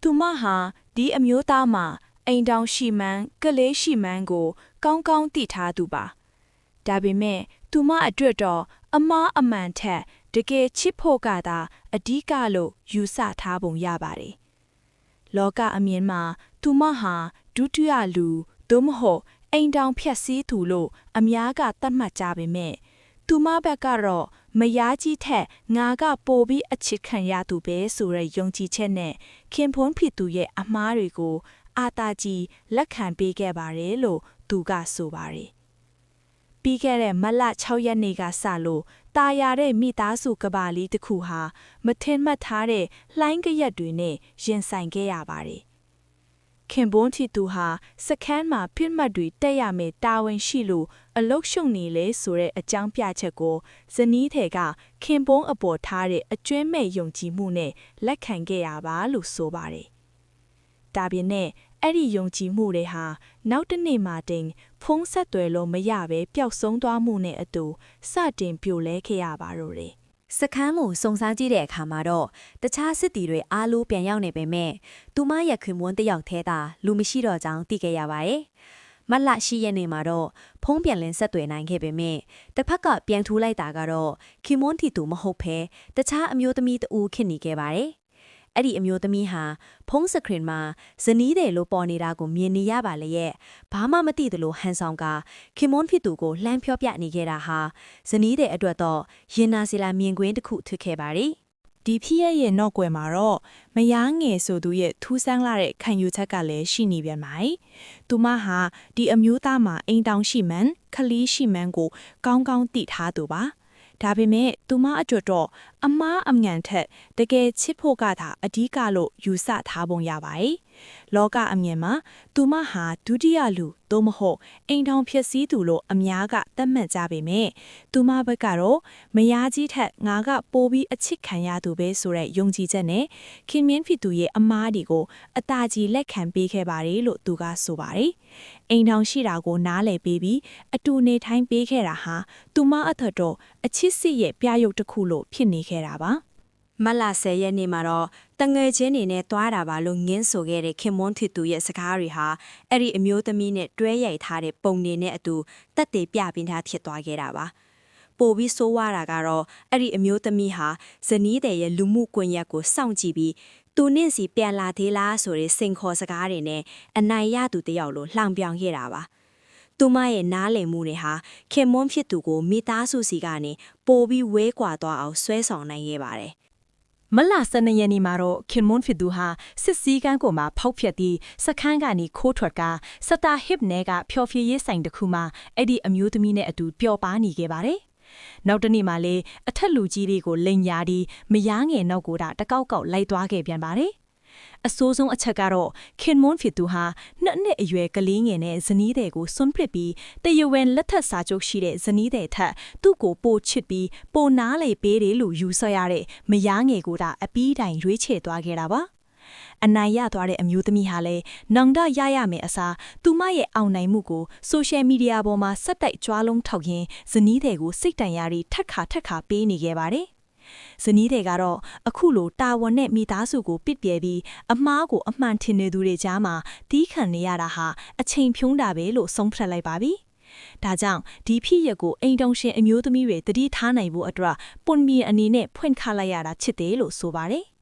သူမဟာဒီအမျိုးသားမှာအိမ်တောင်ရှိမှန်းကလေးရှိမှန်းကိုကောင်းကောင်းသိထားသူပါဒါပေမဲ့သူမအတွက်တော့အမားအမှန်ထက်တကယ်ချစ်ဖို့ကသာအဓိကလို့ယူဆထားပုံရပါတယ်လောကအမြင်မှာသူမဟာဒုတိယလူသို့မဟုတ်အိမ်တောင်ဖြတ်စည်းသူလို့အများကသတ်မှတ်ကြပေမဲ့သူမဘက်ကတော့မယားကြီးထက်ငါကပိုပြီးအချစ်ခံရသူပဲဆိုတဲ့ယုံကြည်ချက်နဲ့ခင်ဖွန်းဖြစ်သူရဲ့အမားတွေကိုအာတာကြီးလက်ခံပေးခဲ့ပါတယ်လို့သူကဆိုပါတယ်ပြီးခဲ့တဲ့မတ်လ6ရက်နေ့ကစလို့တာယာတဲ့မိသားစုကဘာလေးတစ်ခုဟာမထင်မှတ်ထားတဲ့လှိုင်းကြရက်တွေနဲ့ရင်ဆိုင်ခဲ့ရပါတယ်ခင်ပွန်းထီသူဟာစခန်းမှာပြစ်မှတ်တွေတက်ရမယ်တာဝန်ရှိလို့အလုတ်ရှုံနေလေဆိုတဲ့အကြောင်းပြချက်ကိုဇနီးတဲ့ကခင်ပွန်းအပေါ်ထားတဲ့အကျွမ်းမဲ့ယုံကြည်မှုနဲ့လက်ခံခဲ့ရပါလို့ဆိုပါတယ်။ဒါပြင်နဲ့အဲ့ဒီယုံကြည်မှုတွေဟာနောက်တစ်နေ့မှတင်ဖုံးဆက်သွယ်လို့မရပဲပျောက်ဆုံးသွားမှုနဲ့အတူစတင်ပြိုလဲခဲ့ရပါတော့တယ်စခန်းကိုစုံစမ်းကြည့်တဲ့အခါမှာတော့တခြားစစ်တီတွေအားလုံးပြန်ရောက်နေပေမဲ့သူမရဲ့ခင်မွန်းတယောက်သေးတာလူမရှိတော့ကြောင်းသိခဲ့ရပါတယ်။မတ်လ10ရက်နေ့မှာတော့ဖုံးပြန်လင်းဆက်သွယ်နိုင်ခဲ့ပေမဲ့တစ်ဖက်ကပြန်ထူလိုက်တာကတော့ခင်မွန်းတီသူမဟုတ်ဘဲတခြားအမျိုးသမီးတဦးခင်နေခဲ့ပါတယ်။အဲ့ဒီအမျိုးသမီးဟာဖုံးစခရင်မှာဇနီးတယ်လို့ပေါ်နေတာကိုမြင်နေရပါလေရဲ့ဘာမှမသိသလိုဟန်ဆောင်ကခင်မွန်းဖြစ်သူကိုလှမ်းဖြောပြနေခဲ့တာဟာဇနီးတယ်အတွက်တော့ရင်နာစီလာမြင်ကွင်းတစ်ခုထွတ်ခဲ့ပါတယ်ဒီဖြစ်ရဲ့နောက်ွယ်မှာတော့မယားငယ်ဆိုသူရဲ့ထူးဆန်းလာတဲ့ခံယူချက်ကလည်းရှိနေပြန်ပါ။သူမဟာဒီအမျိုးသားမှာအိမ်တောင်ရှိမှန်းခလီးရှိမှန်းကိုကောင်းကောင်းသိထားသူပါ။ဒါပေမဲ့သူမအတွက်တော့အမားအငန်ထက်တကယ်ချစ်ဖို့ကသာအဓိကလို့ယူဆထားပုံရပါတယ်။လောကအမြင်မှာသူမဟာဒုတိယလူသို့မဟုတ်အိမ်ထောင်ဖြစ်စည်းသူလို့အများကသတ်မှတ်ကြပေမဲ့သူမဘက်ကတော့မယားကြီးထက်ငါကပိုပြီးအချစ်ခံရသူပဲဆိုတဲ့ယုံကြည်ချက်နဲ့ခင်မင်းဖြစ်သူရဲ့အမားဒီကိုအသာကြီးလက်ခံပေးခဲ့ပါတယ်လို့သူကဆိုပါတယ်။အိမ်ထောင်ရှိတာကိုနားလည်ပေးပြီးအတူနေထိုင်ပေးခဲ့တာဟာသူမအထက်တော့အချစ်စစ်ရဲ့ပြရုပ်တစ်ခုလို့ဖြစ်နေခဲ့တာပါ။မတ်လ10ရက်နေ့မှာတော့တငယ်ချင်းတွေနဲ့တွားတာပါလို့ငင်းဆိုခဲ့တဲ့ခင်မွန်းထီသူရဲ့စကားတွေဟာအဲ့ဒီအမျိုးသမီးနဲ့တွဲရိုက်ထားတဲ့ပုံတွေနဲ့အတူတက်တေပြပင်းထားဖြစ်သွားခဲ့တာပါပိုပြီးဆိုးဝါးတာကတော့အဲ့ဒီအမျိုးသမီးဟာဇနီးတဲ့ရဲ့လူမှုကွန်ရက်ကိုစောင့်ကြည့်ပြီးသူနဲ့စီပြန်လာသေးလားဆိုတဲ့စိန်ခေါ်စကားတွေနဲ့အနိုင်ရသူတယောက်လိုလှောင်ပြောင်ခဲ့တာပါသူမရဲ့နားလည်မှုတွေဟာခင်မွန်းဖြစ်သူကိုမိသားစုစီကနေပိုပြီးဝဲကွာသွားအောင်ဆွဲဆောင်နိုင်ခဲ့ပါတယ်မလ12ရက်နေ့မှာတော့ခင်မွန်းဖြစ်သူဟာစစ်စည်းကမ်းကိုမှဖောက်ဖျက်ပြီးစခန်းကနေခိုးထွက်ကစတာဟစ်နဲကဖျော်ဖြေရေးဆိုင်တစ်ခုမှာအဲ့ဒီအမျိုးသမီးနဲ့အတူပျော်ပါနေခဲ့ပါတယ်။နောက်တနေ့မှလည်းအထက်လူကြီးတွေကိုလိန်ညာပြီးမယားငယ်နောက်ကိုတကောက်ကောက်လိုက်သွားခဲ့ပြန်ပါတယ်။အဆိုးဆုံးအချက်ကတော့ခင်မွန်းဖြစ်သူဟာနှစ်အရွယ်ကလေးငယ်နဲ့ဇနီးတဲ့ကိုစွန့်ပစ်ပြီးတရဝဲလက်ထက်စာချုပ်ရှိတဲ့ဇနီးတဲ့ထက်သူ့ကိုပိုချစ်ပြီးပိုနားလေပေးတယ်လို့ယူဆရတဲ့မယားငယ်ကိုအပီးတိုင်ရွေးချယ်သွားခဲ့တာပါအနိုင်ရသွားတဲ့အမျိုးသမီးဟာလည်းနောင်တရရမယ်အစားသူမရဲ့အောင်နိုင်မှုကိုဆိုရှယ်မီဒီယာပေါ်မှာစက်တိုက်ကြွားလုံးထောက်ရင်းဇနီးတဲ့ကိုစိတ်တန်ရာတွေထက်ခါပေးနေခဲ့ပါတယ်ဇနီးတွေကတော့အခုလိုတာဝန်နဲ့မိသားစုကိုပစ်ပြဲပြီးအမားကိုအမှန်ထင်နေသူတွေကြားမှာတီးခံနေရတာဟာအချိန်ဖြုံးတာပဲလို့ဆုံးဖြတ်လိုက်ပါပြီ။ဒါကြောင့်ဒီဖြစ်ရပ်ကိုအိမ်တုံရှင်အမျိုးသမီးတွေတတိထားနိုင်ဖို့အတွက်ပွန်မီအနေနဲ့ဖွင့်ခလိုက်ရတာချစ်တယ်လို့ဆိုပါတယ်။